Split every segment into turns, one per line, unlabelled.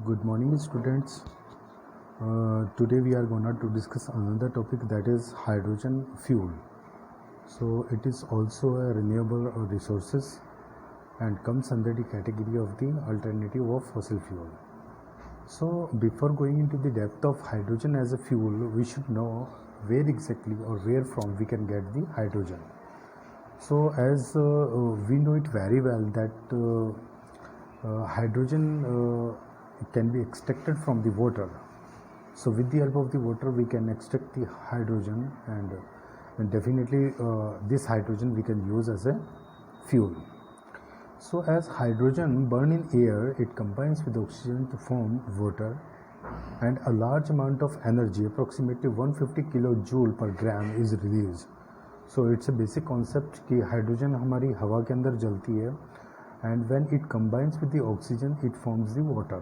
Good morning, students. Today we are going to discuss another topic, that is hydrogen fuel. So it is also a renewable resources and comes under the category of the alternative of fossil fuel. So before going into the depth of hydrogen as a fuel, we should know where exactly or where from we can get the hydrogen. So as we know it very well that hydrogen can be extracted from the water. So with the help of the water we can extract the hydrogen, and definitely this hydrogen we can use as a fuel. So as hydrogen burn in air, it combines with oxygen to form water, and a large amount of energy, approximately 150 kilojoule per gram, is released. So it's a basic concept कि hydrogen हमारी हवा के अंदर जलती है, and when it combines with the oxygen it forms the water.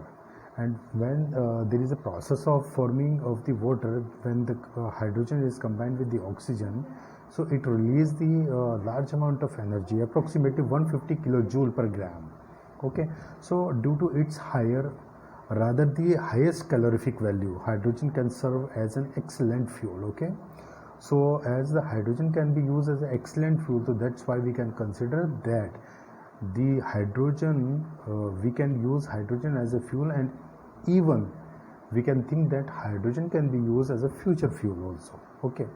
And when there is a process of forming of the water, when the hydrogen is combined with the oxygen, so it releases the large amount of energy, approximately 150 kilojoule per gram. Okay, so due to its higher, rather the highest calorific value, hydrogen can serve as an excellent fuel. Okay, so as the hydrogen can be used as an excellent fuel, so that's why we can consider that the hydrogen we can use hydrogen as a fuel, and even we can think that hydrogen can be used as a future fuel also. Okay,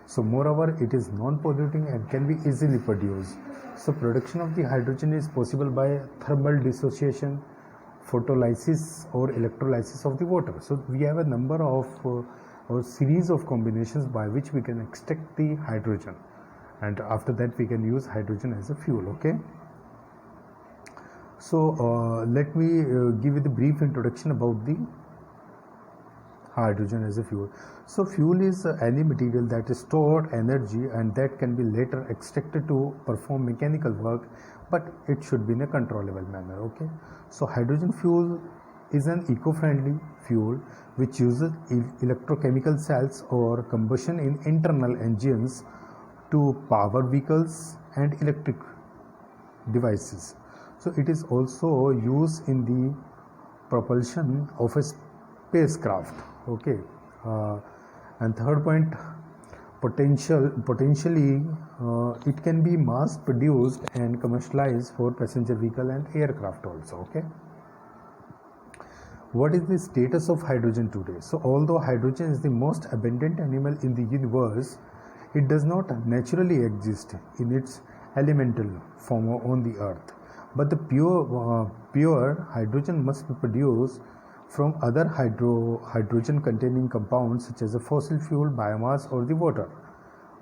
so moreover it is non-polluting and can be easily produced. So production of the hydrogen is possible by thermal dissociation, photolysis or electrolysis of the water. So we have a number of or series of combinations by which we can extract the hydrogen, and after that we can use hydrogen as a fuel. Okay, so let me give you the brief introduction about the hydrogen as a fuel. So fuel is any material that is stored energy and that can be later extracted to perform mechanical work, but it should be in a controllable manner. Okay, so hydrogen fuel is an eco-friendly fuel which uses electrochemical cells or combustion in internal engines to power vehicles and electric devices. So it is also used in the propulsion of a spacecraft. Okay, and third point, potentially it can be mass produced and commercialized for passenger vehicle and aircraft also. Okay, what is the status of hydrogen today? So although hydrogen is the most abundant animal in the universe, it does not naturally exist in its elemental form on the earth, but the pure hydrogen must be produced from other hydrogen containing compounds such as a fossil fuel, biomass or the water.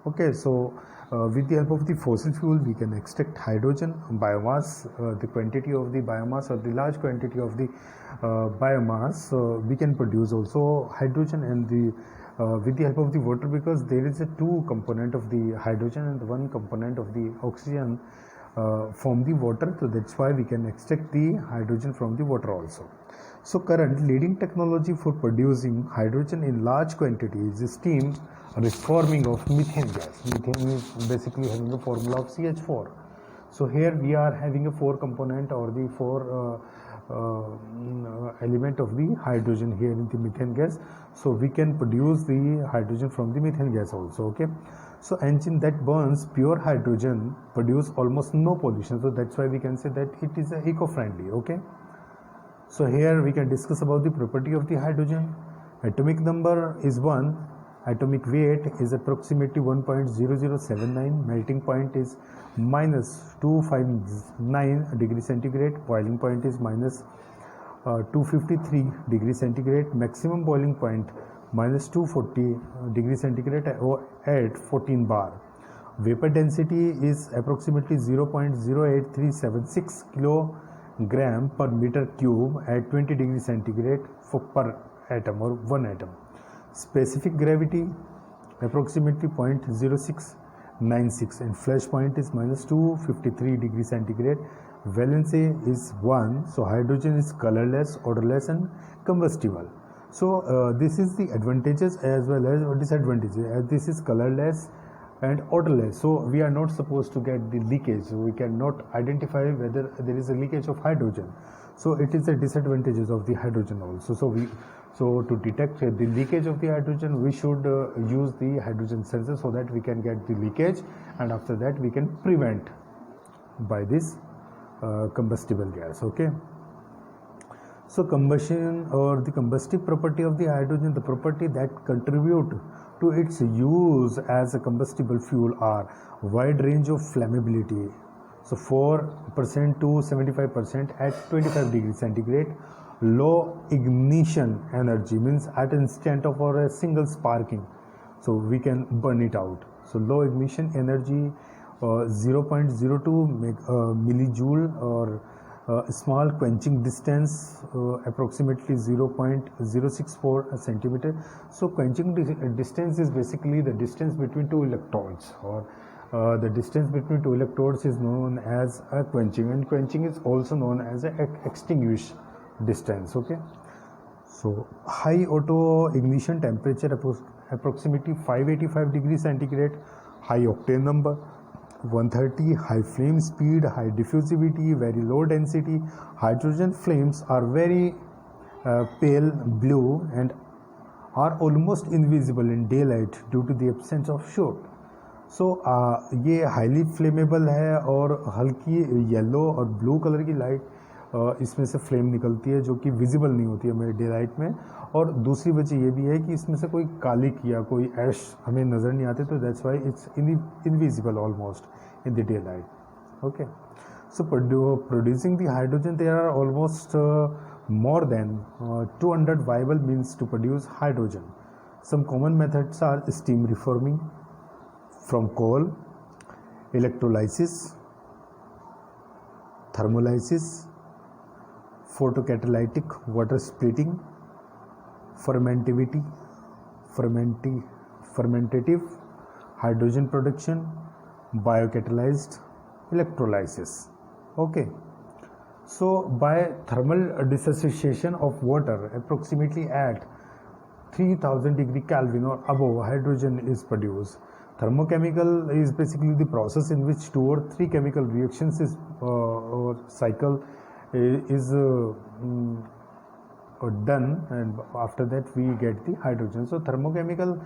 Okay, so with the help of the fossil fuel we can extract hydrogen, biomass, the quantity of the biomass or the large quantity of the biomass we can produce also hydrogen, and the with the help of the water, because there is a two component of the hydrogen and one component of the oxygen from the water, so that's why we can extract the hydrogen from the water also. So current leading technology for producing hydrogen in large quantity is steam reforming of methane gas. Methane is basically having a formula of CH4. So here we are having a four component or the four element of the hydrogen here in the methane gas, so we can produce the hydrogen from the methane gas also. Okay, so engine that burns pure hydrogen produce almost no pollution, so that's why we can say that it is eco-friendly. Okay, so here we can discuss about the property of the hydrogen. Atomic number is 1, atomic weight is approximately 1.0079, melting point is minus 259 degrees centigrade, boiling point is minus 253 degrees centigrade, maximum boiling point minus 240 degrees centigrade at 14 bar. Vapor density is approximately 0.08376 kilogram per meter cube at 20 degrees centigrade for per atom or one atom. Specific gravity approximately 0.0696 and flash point is minus 253 degrees centigrade. Valency is 1, so hydrogen is colorless, odorless and combustible. So this is the advantages as well as disadvantages, as this is colorless and odorless, so we are not supposed to get the leakage, so we cannot identify whether there is a leakage of hydrogen. So it is the disadvantages of the hydrogen also. So to detect the leakage of the hydrogen, we should use the hydrogen sensor so that we can get the leakage, and after that we can prevent by this combustible gas. Okay. So combustion or the combustive property of the hydrogen, the property that contribute to its use as a combustible fuel are wide range of flammability. So 4% to 75% at 25 degrees centigrade, low ignition energy, means at instant of or a single sparking, so we can burn it out. So low ignition energy, 0.02 millijoule, or small quenching distance, approximately 0.064 centimeter. So quenching distance is basically the distance between two electrodes, or the distance between two electrodes is known as a quenching, and quenching is also known as a extinguish distance. Okay. So high auto ignition temperature, approximately 585 degrees centigrade, high octane number 130, high flame speed, high diffusivity, very low density. Hydrogen flames are very pale blue and are almost invisible in daylight due to the absence of shoot. सो ये highly flammable है और हल्की yellow और blue colour की light इसमें से flame निकलती है जो कि विजिबल नहीं होती है हमें डे लाइट में। और दूसरी वजह ये भी है कि इसमें से कोई कालिक या कोई ऐश हमें नज़र नहीं आते, तो that's why it's invisible almost in the daylight. Okay, so producing the hydrogen there are almost more than 200 viable means to produce hydrogen. Some common methods are steam reforming from coal, electrolysis, thermolysis, photocatalytic water splitting, fermentative hydrogen production, biocatalyzed electrolysis. Okay. So by thermal dissociation of water approximately at 3000 degree Kelvin or above, hydrogen is produced. Thermochemical is basically the process in which 2 or 3 chemical reactions is or cycle is done, and after that we get the hydrogen. So thermochamically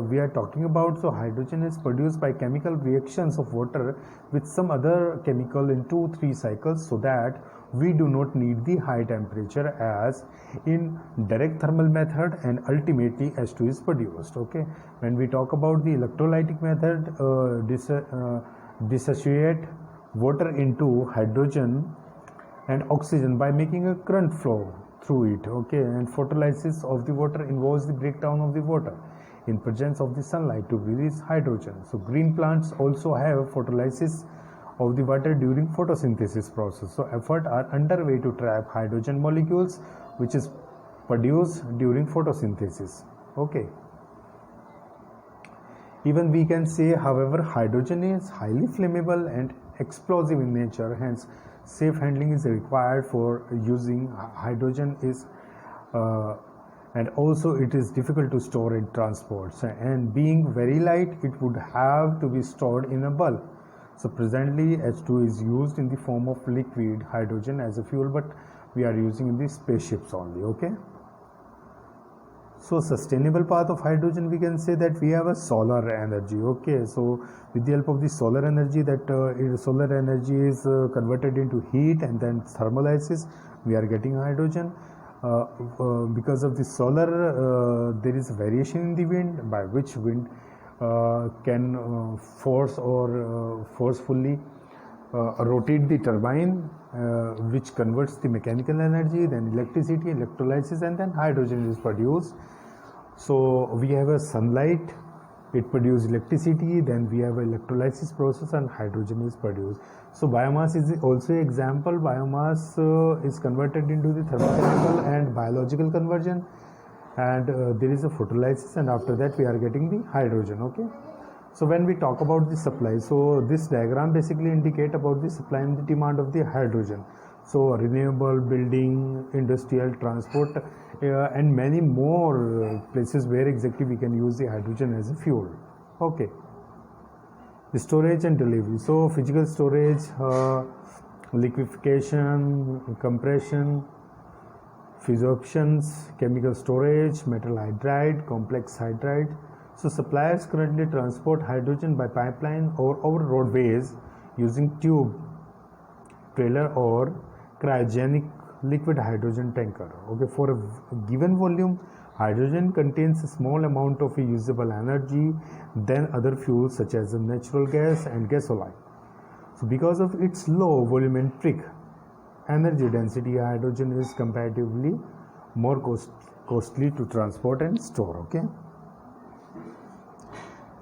we are talking about, so hydrogen is produced by chemical reactions of water with some other chemical in 2-3 cycles, so that we do not need the high temperature as in direct thermal method, and ultimately H2 is produced. Okay, when we talk about the electrolytic method, dissociate water into hydrogen and oxygen by making a current flow through it. Okay, and photolysis of the water involves the breakdown of the water in presence of the sunlight to release hydrogen. So green plants also have photolysis of the water during photosynthesis process. So efforts are underway to trap hydrogen molecules which is produced during photosynthesis. Okay, even we can say, however, hydrogen is highly flammable and explosive in nature, hence safe handling is required for using hydrogen is and also it is difficult to store in transports, and being very light it would have to be stored in a bulk. So presently H2 is used in the form of liquid hydrogen as a fuel, but we are using in the spaceships only. Okay, so sustainable path of hydrogen, we can say that we have a solar energy. Okay, so with the help of the solar energy, that solar energy is converted into heat, and then thermolysis we are getting hydrogen. Because of the solar there is variation in the wind, by which wind can force or forcefully rotate the turbine, which converts the mechanical energy, then electricity, electrolysis, and then hydrogen is produced. So we have a sunlight, it produces electricity, then we have an electrolysis process and hydrogen is produced. So biomass is also an example. Biomass is converted into the thermochemical and biological conversion, and there is a photolysis, and after that we are getting the hydrogen. Okay, so when we talk about the supply, so this diagram basically indicate about the supply and the demand of the hydrogen. So renewable, building, industrial, transport, and many more places where exactly we can use the hydrogen as a fuel. Okay, the storage and delivery. So physical storage, liquefaction, compression, fusions, chemical storage, metal hydride, complex hydride. So suppliers currently transport hydrogen by pipeline or over roadways using tube, trailer or cryogenic liquid hydrogen tanker. Okay, for a given volume, hydrogen contains a small amount of usable energy than other fuels such as natural gas and gasoline. So because of its low volumetric energy density, hydrogen is comparatively more costly to transport and store. Okay,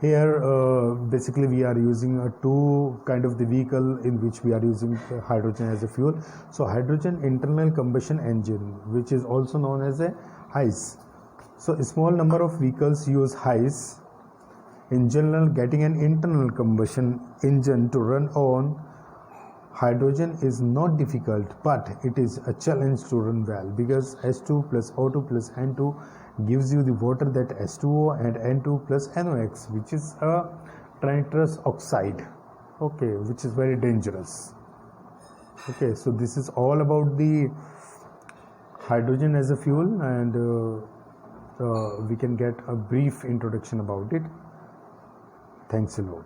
here basically we are using two kind of the vehicle in which we are using hydrogen as a fuel. So hydrogen internal combustion engine, which is also known as a HICE. So a small number of vehicles use HICE. In general, getting an internal combustion engine to run on hydrogen is not difficult, but it is a challenge to run well, because H2 plus O2 plus N2 gives you the water that H2O and N2 plus NOx, which is a nitrous oxide, okay, which is very dangerous. Okay, so this is all about the hydrogen as a fuel, and we can get a brief introduction about it. Thanks a lot.